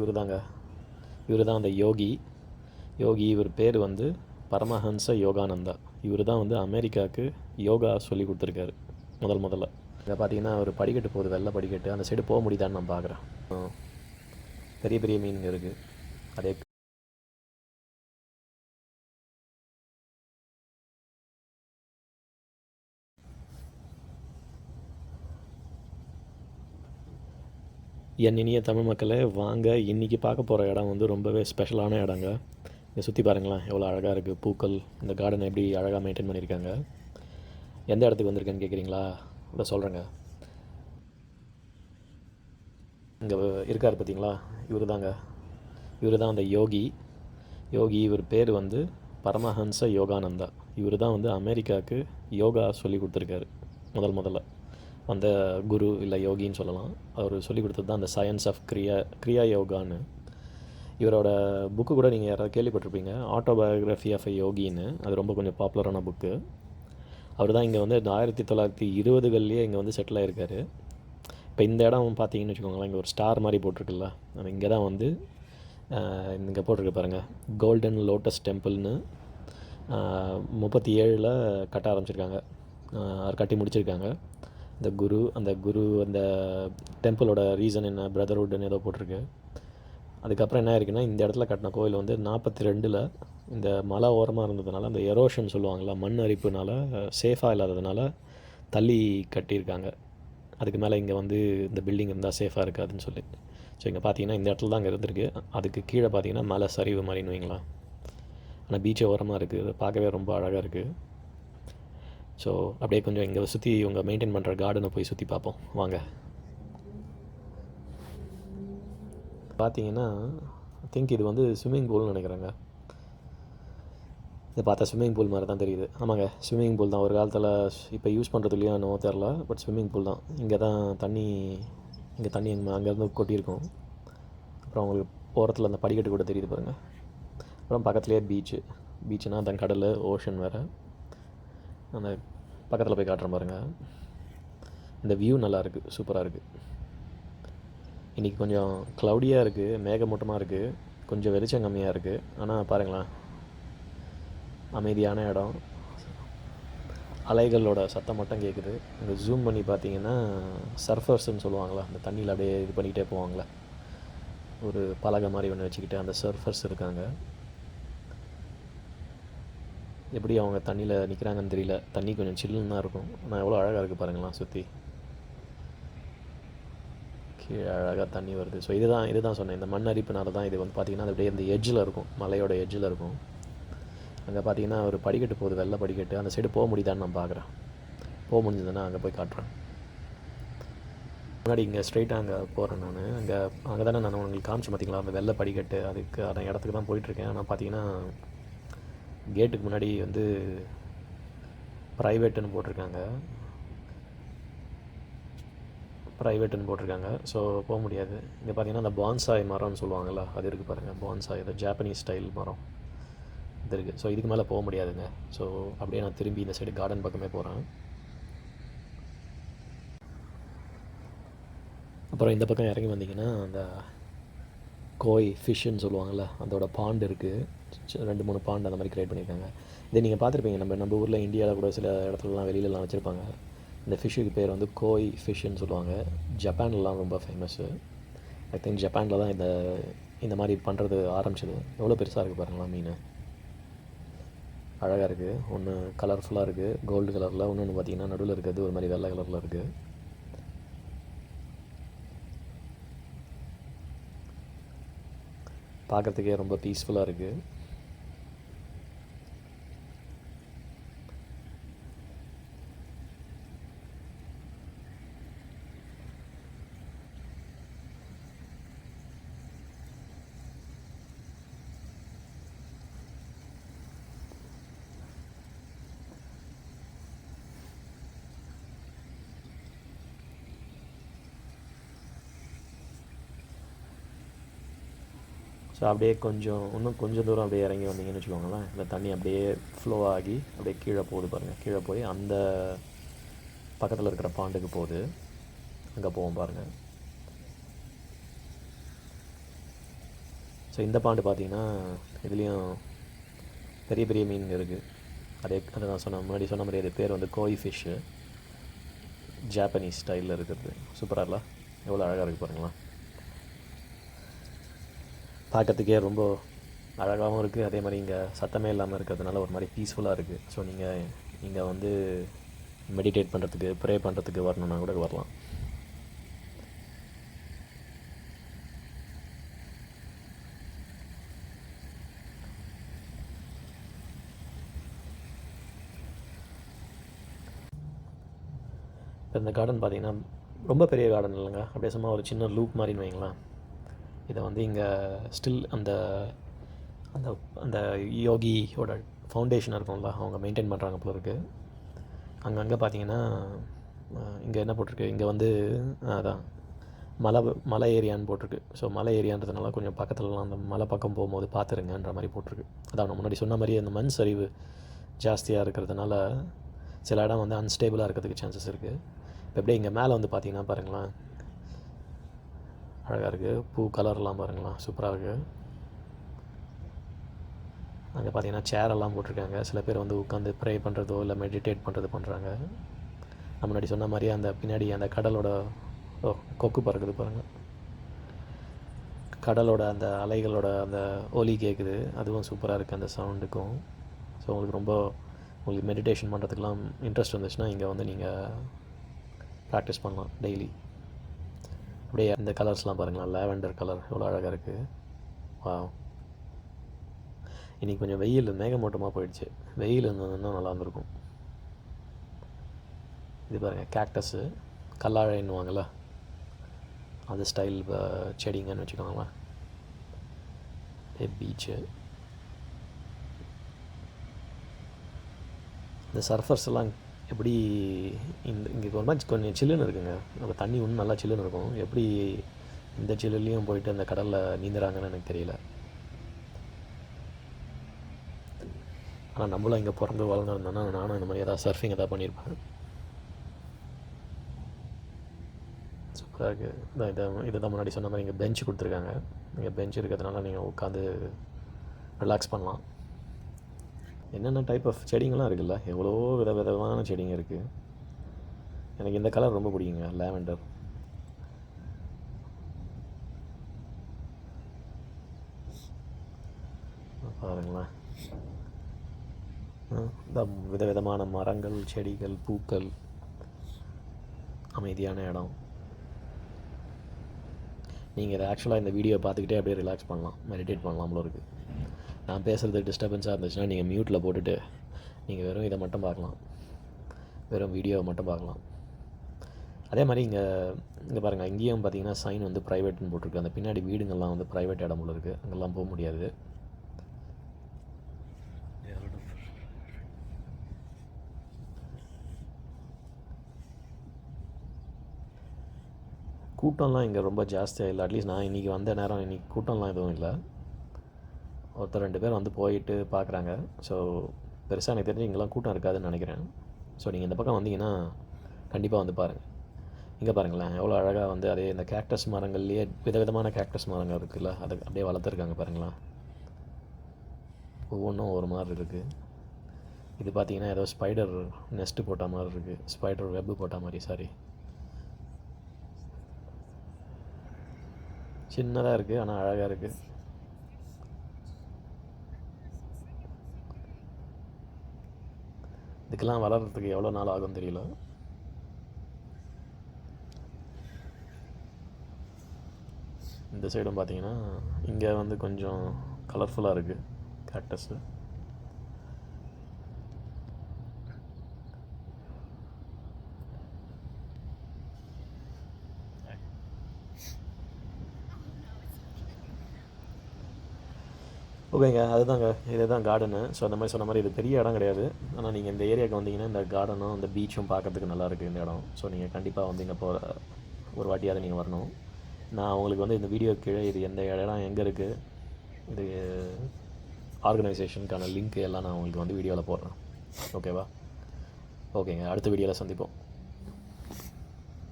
இவர் தாங்க. இவர் தான் அந்த யோகி. இவர் பேர் வந்து பரமஹன்ச யோகானந்தா. இவர் தான் வந்து அமெரிக்காவுக்கு யோகா சொல்லி கொடுத்துருக்காரு முதல்ல. இதை பார்த்தீங்கன்னா ஒரு படிக்கட்டு போகுது, வெள்ளை படிக்கட்டு. அந்த சைடு போக முடியுதான்னு நான் பார்க்குறேன். பெரிய பெரிய மீன் இருக்குது. அதே என் இனிய தமிழ் மக்களே, வாங்க. இன்றைக்கி பார்க்க போகிற இடம் வந்து ரொம்பவே ஸ்பெஷலான இடங்க. இங்கே சுற்றி பாருங்களேன், எவ்வளோ அழகாக இருக்குது. பூக்கள், இந்த கார்டன் எப்படி அழகாக மெயின்டைன் பண்ணியிருக்காங்க. எந்த இடத்துக்கு வந்திருக்கேன்னு கேட்குறீங்களா? இதை சொல்கிறேங்க. இங்கே இருக்கார் பார்த்தீங்களா, இவர் தாங்க. இவர் தான் அந்த யோகி. இவர் பேர் வந்து பரமஹன்ச யோகானந்தா. இவர் தான் வந்து அமெரிக்காவுக்கு யோகா சொல்லி கொடுத்துருக்காரு முதல்ல. அந்த குரு இல்லை யோகின்னு சொல்லலாம். அவர் சொல்லி கொடுத்தது தான் அந்த சயின்ஸ் ஆஃப் கிரியா யோகான்னு. இவரோட புக்கு கூட நீங்கள் யாராவது கேள்விப்பட்டிருப்பீங்க, ஆட்டோபயோகிராஃபி ஆஃப் எ யோகின்னு. அது ரொம்ப கொஞ்சம் பாப்புலரான புக்கு. அவர் தான் இங்கே வந்து 1920களிலேயே இங்கே வந்து செட்டில் ஆகிருக்காரு. இப்போ இந்த இடம் பார்த்தீங்கன்னு வச்சுக்கோங்களேன், இங்கே ஒரு ஸ்டார் மாதிரி போட்டிருக்குல்ல, அது இங்கே தான் வந்து இங்கே போட்டிருக்கு பாருங்கள், கோல்டன் லோட்டஸ் டெம்பிள்னு 37 கட்ட ஆரம்பிச்சிருக்காங்க, கட்டி முடிச்சிருக்காங்க. அந்த குரு அந்த டெம்பிளோட ரீசன் என்ன, பிரதர்ஹுட்னு ஏதோ போட்டிருக்கு. அதுக்கப்புறம் என்ன இருக்குன்னா, இந்த இடத்துல கட்டின கோயில் வந்து 42 இந்த மலை ஓரமாக இருந்ததுனால, அந்த எரோஷன் சொல்லுவாங்கள்ல, மண் அரிப்புனால சேஃபாக இல்லாததுனால தள்ளி கட்டியிருக்காங்க. அதுக்கு மேலே இங்கே வந்து இந்த பில்டிங் இருந்தால் சேஃபாக இருக்காதுன்னு சொல்லி. ஸோ இங்கே பார்த்தீங்கன்னா இந்த இடத்துல தான் அங்கே இருந்திருக்கு. அதுக்கு கீழே பார்த்தீங்கன்னா மலை சரிவு மாதிரின்னு வைங்களா. ஆனால் பீச்சை ஓரமாக இருக்குது, பார்க்கவே ரொம்ப அழகாக இருக்குது. ஸோ அப்படியே கொஞ்சம் இங்கே சுற்றி இவங்க மெயின்டைன் பண்ணுற கார்டனை போய் சுற்றி பார்ப்போம் வாங்க. பார்த்தீங்கன்னா திங்க் இது வந்து ஸ்விம்மிங் பூல்னு நினைக்கிறேங்க. இதை பார்த்தா ஸ்விம்மிங் பூல் மாதிரி தான் தெரியுது. ஆமாங்க, ஸ்விம்மிங் பூல் தான். ஒரு காலத்தில் இப்போ யூஸ் பண்ணுறது இல்லையா என்னவோ தெரில, பட் ஸ்விம்மிங் பூல் தான். இங்கே தான் தண்ணி அங்கேருந்து கொட்டியிருக்கோம். அப்புறம் அவங்களுக்கு ஓரத்தில் அந்த படிக்கட்டு கூட தெரியுது பாருங்கள். அப்புறம் பக்கத்துலேயே பீச்சுனால் அந்த கடல், ஓஷன் வேறு. அந்த பக்கத்தில் போய் காட்டுறேன் பாருங்கள். இந்த வியூ நல்லாயிருக்கு, சூப்பராக இருக்குது. இன்றைக்கி கொஞ்சம் க்ளவுடியாக இருக்குது, மேகமூட்டமாக இருக்குது, கொஞ்சம் வெளிச்சம் கம்மியாக இருக்குது. ஆனால் பாருங்களேன், அமைதியான இடம். அலைகளோட சத்தம் மட்டும் கேட்குது. இங்கே ஜூம் பண்ணி பார்த்தீங்கன்னா சர்ஃபர்ஸ்ன்னு சொல்லுவாங்களா, அந்த தண்ணியில் அப்படியே இது பண்ணிக்கிட்டே போவாங்களே, ஒரு பலகை மாதிரி ஒன்று வச்சுக்கிட்டு அந்த சர்ஃபர்ஸ் இருக்காங்க. எப்படி அவங்க தண்ணியில் நிற்கிறாங்கன்னு தெரியல. தண்ணி கொஞ்சம் சில்லுன்னு தான் இருக்கும். ஆனால் எவ்வளோ அழகாக இருக்குது பாருங்களா, சுற்றி கீழே அழகாக தண்ணி வருது. ஸோ இதுதான் சொன்னேன், இந்த மண் அரிப்புனால தான் இது வந்து பார்த்திங்கன்னா அது அப்படியே இந்த எட்ஜில் இருக்கும், மலையோட எட்ஜில் இருக்கும். அங்கே பார்த்தீங்கன்னா ஒரு படிக்கட்டு போகுது, வெள்ளை படிக்கட்டு. அந்த சைடு போக முடியுதான்னு நான் பார்க்குறேன். போக முடிஞ்சதுன்னா அங்கே போய் காட்டுறேன். முன்னாடி இங்கே ஸ்ட்ரைட்டாக அங்கே போகிறேன் நான். அங்கே தானே நான் உங்களுக்கு காமிச்சு பார்த்தீங்களா, அந்த வெள்ளை படிக்கட்டு. அந்த இடத்துக்கு தான் போயிட்டுருக்கேன். ஆனால் பார்த்தீங்கன்னா கேட்டுக்கு முன்னாடி வந்து ப்ரைவேட்டுன்னு போட்டிருக்காங்க. ஸோ போக முடியாது. இங்கே பார்த்தீங்கன்னா அந்த பான்சாய் மரம்னு சொல்லுவாங்கள்ல, அது இருக்குது பாருங்கள். பான்சாய், இந்த ஜாப்பனீஸ் ஸ்டைல் மரம் இது இருக்குது. ஸோ இதுக்கு மேலே போக முடியாதுங்க. ஸோ அப்படியே நான் திரும்பி இந்த சைடு கார்டன் பக்கமே போகிறேன். அப்புறம் இந்த பக்கம் இறங்கி வந்தீங்கன்னா அந்த கோய் ஃபிஷ்ஷுன்னு சொல்லுவாங்கள்ல, அதோட பாண்டு இருக்குது. 2-3 பாண்டு அந்த மாதிரி க்ரியேட் பண்ணியிருக்காங்க. இதை நீங்கள் பார்த்துருப்பீங்க, நம்ம ஊரில் இந்தியாவில் கூட சில இடத்துலலாம் வெளியிலலாம் வச்சுருப்பாங்க. இந்த ஃபிஷ்ஷுக்கு பேர் வந்து கோய் ஃபிஷ்ஷுன்னு சொல்லுவாங்க. ஜப்பான்லாம் ரொம்ப ஃபேமஸ்ஸு. ஐ திங்க் ஜப்பானில் தான் இந்த மாதிரி பண்ணுறது ஆரம்பிச்சது. எவ்வளோ பெருசாக இருக்குது பாருங்களா மீன். அழகாக இருக்குது. ஒன்று கலர்ஃபுல்லாக இருக்குது, கோல்டு கலரில். ஒன்று பார்த்திங்கன்னா நடுவில் இருக்கிறது ஒரு மாதிரி வெள்ளை கலரில் இருக்குது. பார்க்குறதுக்கே ரொம்ப பீஸ்ஃபுல்லாக இருக்குது. ஸோ அப்படியே இன்னும் கொஞ்சம் தூரம் அப்படியே இறங்கி வந்தீங்கன்னு வச்சுக்கோங்களேன், இந்த தண்ணி அப்படியே ஃப்ளோ ஆகி அப்படியே கீழே போகுது பாருங்கள். கீழே போய் அந்த பக்கத்தில் இருக்கிற பாண்டுக்கு போகுது. அங்கே போவோம் பாருங்கள். இந்த பாண்டு பார்த்திங்கன்னா இதுலேயும் பெரிய பெரிய மீன் இருக்குது. அதை நான் முன்னாடி சொன்ன மாதிரி அது பேர் வந்து கோய் ஃபிஷ்ஷு, ஜாப்பனீஸ் ஸ்டைலில் இருக்கிறது. சூப்பராக இல்லை? எவ்வளோ அழகாக இருக்குது பாருங்களா. பார்க்கறதுக்கே ரொம்ப அழகாகவும் இருக்குது. அதே மாதிரி இங்கே சத்தமே இல்லாமல் இருக்கிறதுனால ஒரு மாதிரி பீஸ்ஃபுல்லாக இருக்குது. ஸோ நீங்கள் இங்கே வந்து மெடிடேட் பண்ணுறதுக்கு, ப்ரே பண்ணுறதுக்கு வரணுன்னா கூட வரலாம். இப்போ இந்த கார்டன் பார்த்திங்கன்னா ரொம்ப பெரிய கார்டன் இல்லைங்க, அப்படியே சும்மா ஒரு சின்ன லூப் மாதிரின்னு வைங்களேன். இதை வந்து இங்கே ஸ்டில் அந்த அந்த அந்த யோகியோட ஃபவுண்டேஷன் இருக்கும்ல, அவங்க மெயின்டைன் பண்ணுறாங்க போல இருக்குது. அங்கங்கே பார்த்தீங்கன்னா இங்கே என்ன போட்டிருக்கு, இங்கே வந்து அதான் மலை ஏரியான்னு போட்டிருக்கு. ஸோ மலை ஏரியான்றதுனால கொஞ்சம் பக்கத்துலலாம் அந்த மலை பக்கம் போகும்போது பார்த்துருங்கன்ற மாதிரி போட்டிருக்கு. அதான் நான் முன்னாடி சொன்ன மாதிரி அந்த மண் சரிவு ஜாஸ்தியாக இருக்கிறதுனால சில இடம் வந்து அன்ஸ்டேபிளாக இருக்கிறதுக்கு சான்சஸ் இருக்குது. இப்போ எப்படியே இங்கே மேலே வந்து பார்த்திங்கன்னா பாருங்களேன், அழகாக இருக்குது. பூ கலர்லாம் பாருங்களேன், சூப்பராக இருக்குது. அங்கே பார்த்தீங்கன்னா சேரெல்லாம் போட்டிருக்காங்க. சில பேர் வந்து உட்காந்து ப்ரே பண்ணுறதோ இல்லை மெடிடேட் பண்ணுறாங்க. நான் முன்னாடி சொன்ன மாதிரியே அந்த பின்னாடி அந்த கடலோட கொக்கு பறக்குது பாருங்கள், கடலோட அந்த அலைகளோட அந்த ஒலி கேட்குது, அதுவும் சூப்பராக இருக்குது அந்த சவுண்டுக்கும். ஸோ உங்களுக்கு மெடிடேஷன் பண்ணுறதுக்கெலாம் இன்ட்ரெஸ்ட் இருந்துச்சுன்னா இங்கே வந்து நீங்கள் ப்ராக்டிஸ் பண்ணலாம் டெய்லி. அப்படியே இந்த கலர்ஸ்லாம் பாருங்களேன், லாவெண்டர் கலர் எவ்வளோ அழகாக இருக்குது. வா, இன்றைக்கி கொஞ்சம் வெயில் மேகமூட்டமாக போயிடுச்சு. வெயில் இருந்ததுன்னா நல்லா இருந்திருக்கும். இது பாருங்கள், கேக்டஸ்ஸு கல்லாழைன்னுவாங்கள்ல, அது ஸ்டைல் செடிங்கன்னு வச்சுக்கோங்களேன். பீச்சு, இந்த சர்ஃபர்ஸ் எல்லாம் எப்படி இங்கே ஒரு மாதிரி கொஞ்சம் சில்லுன்னு இருக்குங்க. நம்ம தண்ணி இன்னும் நல்லா சில்லுன்னு இருக்கும். எப்படி இந்த சில்லுலேயும் போயிட்டு அந்த கடலில் நீந்துறாங்கன்னு எனக்கு தெரியல. ஆனால் நம்மளும் இங்கே பிறந்து வளர்ந்துருந்தோன்னா நானும் இந்த மாதிரி ஏதாவது சர்ஃபிங் எதாவது பண்ணியிருப்பேன். சூப்பராக இருக்குது. இதை தான் முன்னாடி சொன்ன மாதிரி இங்கே பெஞ்சு கொடுத்துருக்காங்க. இங்கே பெஞ்ச் இருக்கிறதுனால நீங்கள் உட்காந்து ரிலாக்ஸ் பண்ணலாம். என்னென்ன டைப் ஆஃப் செடிங்கெலாம் இருக்குல்ல, எவ்வளோ விதமான செடிங்க இருக்குது. எனக்கு இந்த கலர் ரொம்ப பிடிக்குங்க, லாவெண்டர். பாருங்களேன், இந்த விதவிதமான மரங்கள், செடிகள், பூக்கள், அமைதியான இடம். நீங்கள் இதை ஆக்சுவலாக இந்த வீடியோ பார்த்துக்கிட்டே அப்படியே ரிலாக்ஸ் பண்ணலாம், மெடிடேட் பண்ணலாம்ல இருக்குது. நான் பேசுகிறது டிஸ்டர்பன்ஸாக இருந்துச்சுன்னா நீங்கள் மியூட்டில் போட்டுட்டு நீங்கள் வெறும் இதை மட்டும் பார்க்கலாம், வெறும் வீடியோவை மட்டும் பார்க்கலாம். அதே மாதிரி இங்கே பாருங்கள், இங்கேயும் பார்த்தீங்கன்னா சைன் வந்து ப்ரைவேட்னு போட்டிருக்கு. அந்த பின்னாடி வீடுங்கள்லாம் வந்து ப்ரைவேட் இடம் போல இருக்குது, அங்கெல்லாம் போக முடியாது. கூட்டம்லாம் இங்கே ரொம்ப ஜாஸ்தியாக இல்லை. அட்லீஸ்ட் நான் இன்றைக்கி வந்த நேரம் இன்றைக்கி கூட்டம்லாம் எதுவும் இல்லை. ஒருத்தர் 2 பேர் வந்து போயிட்டு பார்க்குறாங்க. ஸோ பெருசாக எனக்கு தெரிஞ்சு இங்கெல்லாம் கூட்டம் இருக்காதுன்னு நினைக்கிறேன். ஸோ நீங்கள் இந்த பக்கம் வந்தீங்கன்னா கண்டிப்பாக வந்து பாருங்கள். இங்கே பாருங்களேன், எவ்வளோ அழகாக வந்து அதே இந்த கேக்டஸ் மரங்கள்லேயே விதவிதமான கேக்டஸ் மரங்கள் இருக்குதுல்ல, அதை அப்படியே வளர்த்துருக்காங்க பாருங்களேன். ஒவ்வொன்றும் ஒரு மாதிரி இருக்குது. இது பார்த்திங்கன்னா ஏதோ ஸ்பைடர் நெஸ்ட்டு போட்ட மாதிரி இருக்குது, ஸ்பைடர் வெப்பு போட்ட மாதிரி. சாரி, சின்னதாக இருக்குது ஆனால் அழகாக இருக்குது. இதுக்கெல்லாம் வளர்கிறதுக்கு எவ்வளோ நாள் ஆகும் தெரியல. இந்த சைடும் பார்த்தீங்கன்னா இங்கே வந்து கொஞ்சம் கலர்ஃபுல்லாக இருக்குது கேக்டஸு. ஓகேங்க, அதுதாங்க, இதுதான் கார்டனு. ஸோ அந்த மாதிரி சொன்ன மாதிரி இது பெரிய இடம் கிடையாது. ஆனால் நீங்கள் இந்த ஏரியாவுக்கு வந்தீங்கன்னா இந்த கார்டனும் இந்த பீச்சும் பார்க்கறதுக்கு நல்லாயிருக்கு இந்த இடம். ஸோ நீங்கள் கண்டிப்பாக வந்து இங்கே ஒரு வாட்டியாவது நீங்கள் வரணும். நான் உங்களுக்கு வந்து இந்த வீடியோ கீழே இது எந்த இடம் எங்கே இருக்குது, இது ஆர்கனைசேஷனுக்கான லிங்க் எல்லாம் நான் உங்களுக்கு வந்து வீடியோவில் போடுறேன். ஓகேவா? ஓகேங்க, அடுத்த வீடியோவில் சந்திப்போம்.